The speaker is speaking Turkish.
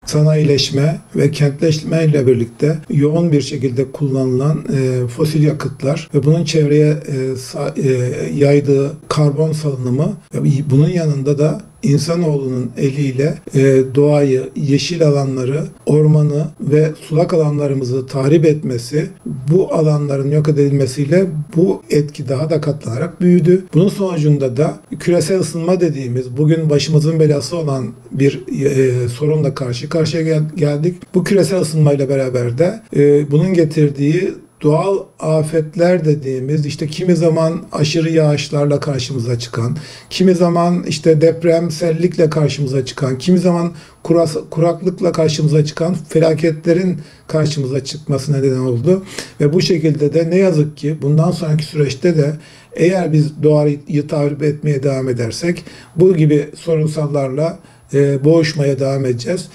sanayileşme ve kentleşme ile birlikte yoğun bir şekilde kullanılan fosil yakıtlar ve bunun çevreye yaydığı karbon salınımı ve bunun yanında da insanoğlunun eliyle doğayı, yeşil alanları, ormanı ve sulak alanlarımızı tahrip etmesi, bu alanların yok edilmesiyle bu etki daha da katlanarak büyüdü. Bunun sonucunda da küresel ısınma dediğimiz bugün başımızın belası olan bir sorunla karşı karşıya geldik. Bu küresel ısınmayla beraber de bunun getirdiği doğal afetler dediğimiz işte kimi zaman aşırı yağışlarla karşımıza çıkan, kimi zaman işte depremsellikle karşımıza çıkan, kimi zaman kuraklıkla karşımıza çıkan felaketlerin karşımıza çıkmasına neden oldu. Ve bu şekilde de ne yazık ki bundan sonraki süreçte de eğer biz doğayı tahrip etmeye devam edersek bu gibi sorunsallarla boğuşmaya devam edeceğiz.